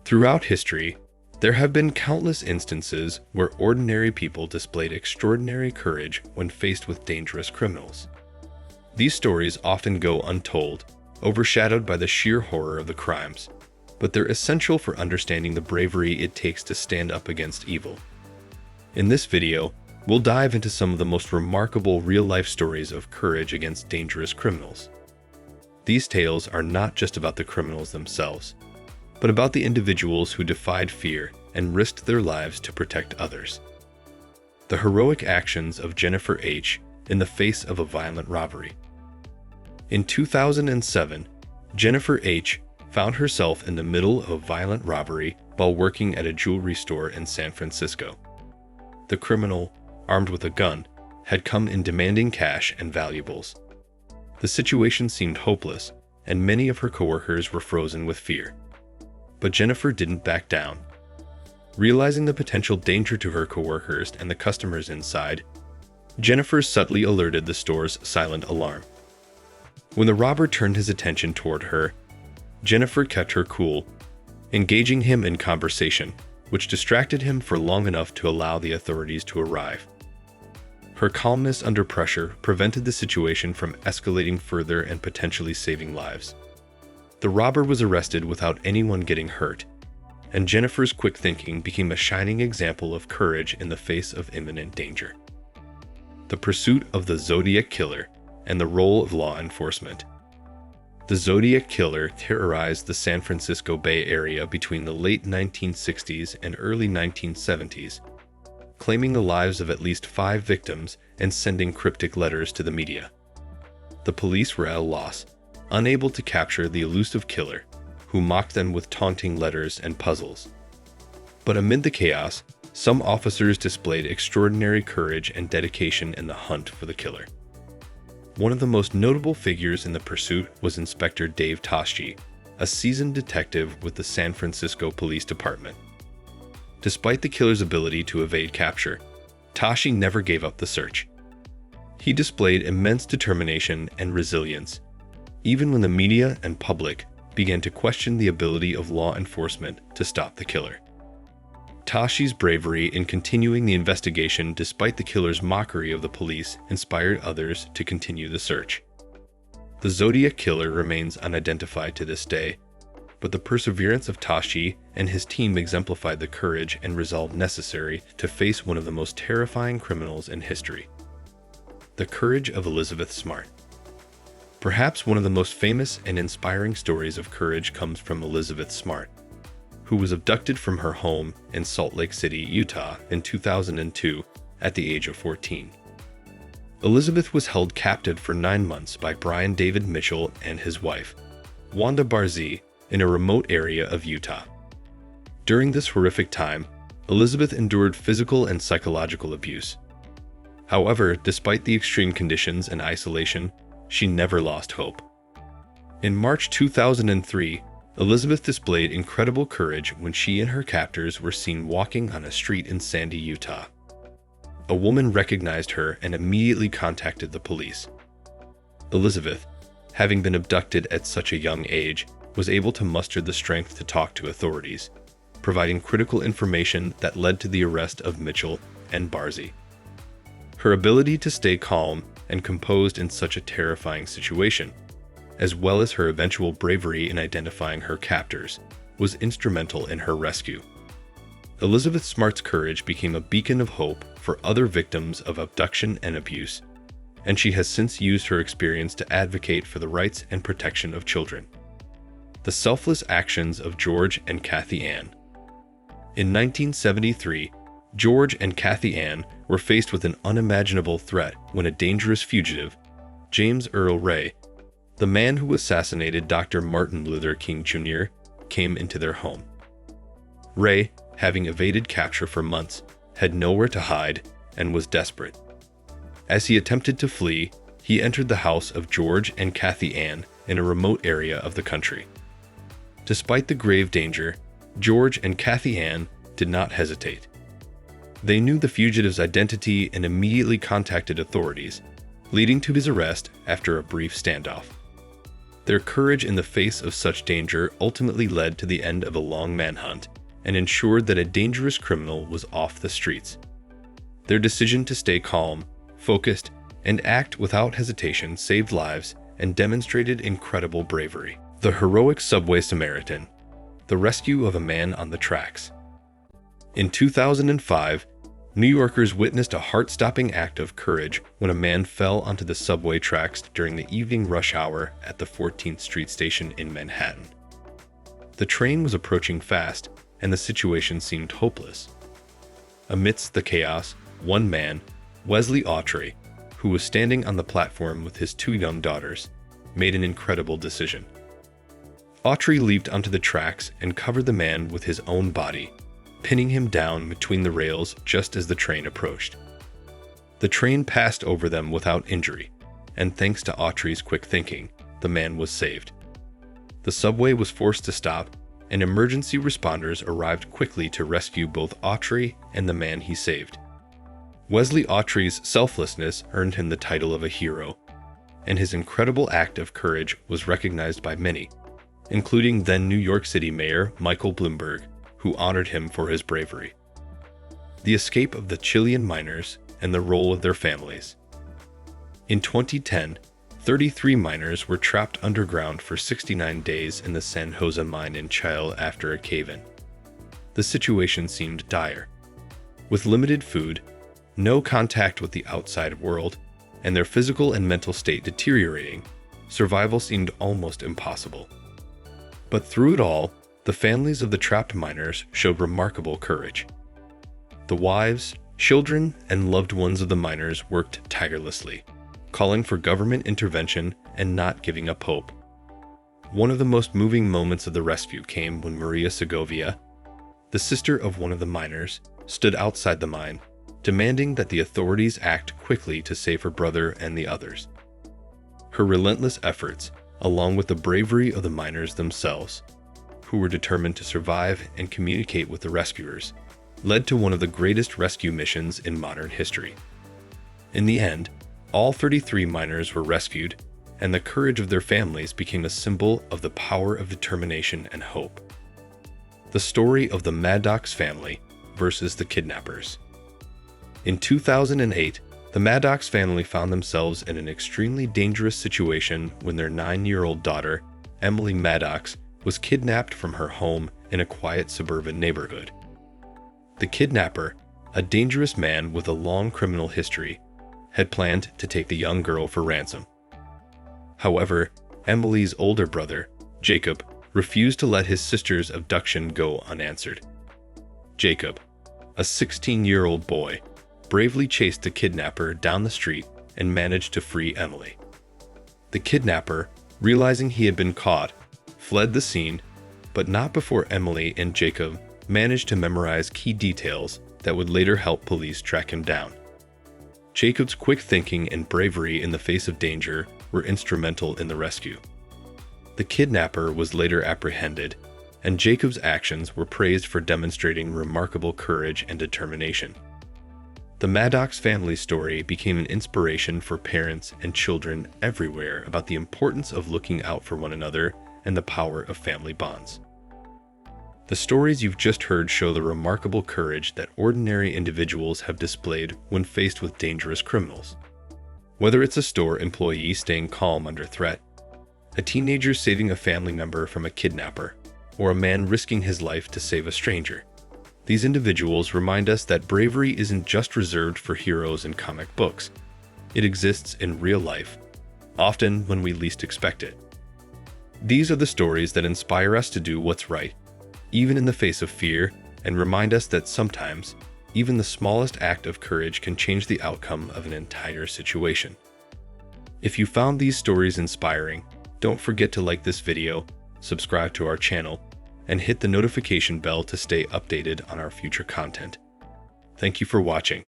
Throughout history, there have been countless instances where ordinary people displayed extraordinary courage when faced with dangerous criminals. These stories often go untold, overshadowed by the sheer horror of the crimes, but they're essential for understanding the bravery it takes to stand up against evil. In this video, we'll dive into some of the most remarkable real-life stories of courage against dangerous criminals. These tales are not just about the criminals themselves, but about the individuals who defied fear and risked their lives to protect others. The heroic actions of Jennifer H. in the face of a violent robbery. In 2007, Jennifer H. found herself in the middle of a violent robbery while working at a jewelry store in San Francisco. The criminal, armed with a gun, had come in demanding cash and valuables. The situation seemed hopeless, and many of her coworkers were frozen with fear. But Jennifer didn't back down. Realizing the potential danger to her coworkers and the customers inside, Jennifer subtly alerted the store's silent alarm. When the robber turned his attention toward her, Jennifer kept her cool, engaging him in conversation, which distracted him for long enough to allow the authorities to arrive. Her calmness under pressure prevented the situation from escalating further and potentially saving lives. The robber was arrested without anyone getting hurt, and Jennifer's quick thinking became a shining example of courage in the face of imminent danger. The pursuit of the Zodiac Killer and the role of law enforcement. The Zodiac Killer terrorized the San Francisco Bay Area between the late 1960s and early 1970s, claiming the lives of at least 5 victims and sending cryptic letters to the media. The police were at a loss, unable to capture the elusive killer, who mocked them with taunting letters and puzzles. But amid the chaos, some officers displayed extraordinary courage and dedication in the hunt for the killer. One of the most notable figures in the pursuit was Inspector Dave Toschi, a seasoned detective with the San Francisco Police Department. Despite the killer's ability to evade capture, Toschi never gave up the search. He displayed immense determination and resilience, even when the media and public began to question the ability of law enforcement to stop the killer. Toschi's bravery in continuing the investigation despite the killer's mockery of the police inspired others to continue the search. The Zodiac Killer remains unidentified to this day, but the perseverance of Toschi and his team exemplified the courage and resolve necessary to face one of the most terrifying criminals in history. The courage of Elizabeth Smart. Perhaps one of the most famous and inspiring stories of courage comes from Elizabeth Smart, who was abducted from her home in Salt Lake City, Utah in 2002 at the age of 14. Elizabeth was held captive for 9 months by Brian David Mitchell and his wife, Wanda Barzee, in a remote area of Utah. During this horrific time, Elizabeth endured physical and psychological abuse. However, despite the extreme conditions and isolation, she never lost hope. In March 2003, Elizabeth displayed incredible courage when she and her captors were seen walking on a street in Sandy, Utah. A woman recognized her and immediately contacted the police. Elizabeth, having been abducted at such a young age, was able to muster the strength to talk to authorities, providing critical information that led to the arrest of Mitchell and Barzee. Her ability to stay calm and composed in such a terrifying situation, as well as her eventual bravery in identifying her captors, was instrumental in her rescue. Elizabeth Smart's courage became a beacon of hope for other victims of abduction and abuse, and she has since used her experience to advocate for the rights and protection of children. The selfless actions of George and Kathy Ann. In 1973, George and Kathy Ann were faced with an unimaginable threat when a dangerous fugitive, James Earl Ray, the man who assassinated Dr. Martin Luther King Jr., came into their home. Ray, having evaded capture for months, had nowhere to hide and was desperate. As he attempted to flee, he entered the house of George and Kathy Ann in a remote area of the country. Despite the grave danger, George and Kathy Ann did not hesitate. They knew the fugitive's identity and immediately contacted authorities, leading to his arrest after a brief standoff. Their courage in the face of such danger ultimately led to the end of a long manhunt and ensured that a dangerous criminal was off the streets. Their decision to stay calm, focused, and act without hesitation saved lives and demonstrated incredible bravery. The heroic subway Samaritan, the rescue of a man on the tracks. In 2005, New Yorkers witnessed a heart-stopping act of courage when a man fell onto the subway tracks during the evening rush hour at the 14th Street station in Manhattan. The train was approaching fast, and the situation seemed hopeless. Amidst the chaos, one man, Wesley Autrey, who was standing on the platform with his two young daughters, made an incredible decision. Autrey leaped onto the tracks and covered the man with his own body, pinning him down between the rails just as the train approached. The train passed over them without injury, and thanks to Autrey's quick thinking, the man was saved. The subway was forced to stop, and emergency responders arrived quickly to rescue both Autrey and the man he saved. Wesley Autrey's selflessness earned him the title of a hero, and his incredible act of courage was recognized by many, including then New York City Mayor Michael Bloomberg, who honored him for his bravery. The escape of the Chilean miners and the role of their families. In 2010, 33 miners were trapped underground for 69 days in the San Jose mine in Chile after a cave-in. The situation seemed dire. With limited food, no contact with the outside world, and their physical and mental state deteriorating, survival seemed almost impossible. But through it all, the families of the trapped miners showed remarkable courage. The wives, children, and loved ones of the miners worked tirelessly, calling for government intervention and not giving up hope. One of the most moving moments of the rescue came when Maria Segovia, the sister of one of the miners, stood outside the mine, demanding that the authorities act quickly to save her brother and the others. Her relentless efforts, along with the bravery of the miners themselves, who were determined to survive and communicate with the rescuers, led to one of the greatest rescue missions in modern history. In the end, all 33 miners were rescued, and the courage of their families became a symbol of the power of determination and hope. The story of the Madoc's family versus the kidnappers. In 2008, the Madoc's family found themselves in an extremely dangerous situation when their 9-year-old daughter, Emily Madoc, was kidnapped from her home in a quiet suburban neighborhood. The kidnapper, a dangerous man with a long criminal history, had planned to take the young girl for ransom. However, Emily's older brother, Jacob, refused to let his sister's abduction go unanswered. Jacob, a 16-year-old boy, bravely chased the kidnapper down the street and managed to free Emily. The kidnapper, realizing he had been caught, fled the scene, but not before Emily and Jacob managed to memorize key details that would later help police track him down. Jacob's quick thinking and bravery in the face of danger were instrumental in the rescue. The kidnapper was later apprehended, and Jacob's actions were praised for demonstrating remarkable courage and determination. The Madoc's family story became an inspiration for parents and children everywhere about the importance of looking out for one another and the power of family bonds. The stories you've just heard show the remarkable courage that ordinary individuals have displayed when faced with dangerous criminals. Whether it's a store employee staying calm under threat, a teenager saving a family member from a kidnapper, or a man risking his life to save a stranger, these individuals remind us that bravery isn't just reserved for heroes in comic books. It exists in real life, often when we least expect it. These are the stories that inspire us to do what's right, even in the face of fear, and remind us that sometimes, even the smallest act of courage can change the outcome of an entire situation. If you found these stories inspiring, don't forget to like this video, subscribe to our channel, and hit the notification bell to stay updated on our future content. Thank you for watching.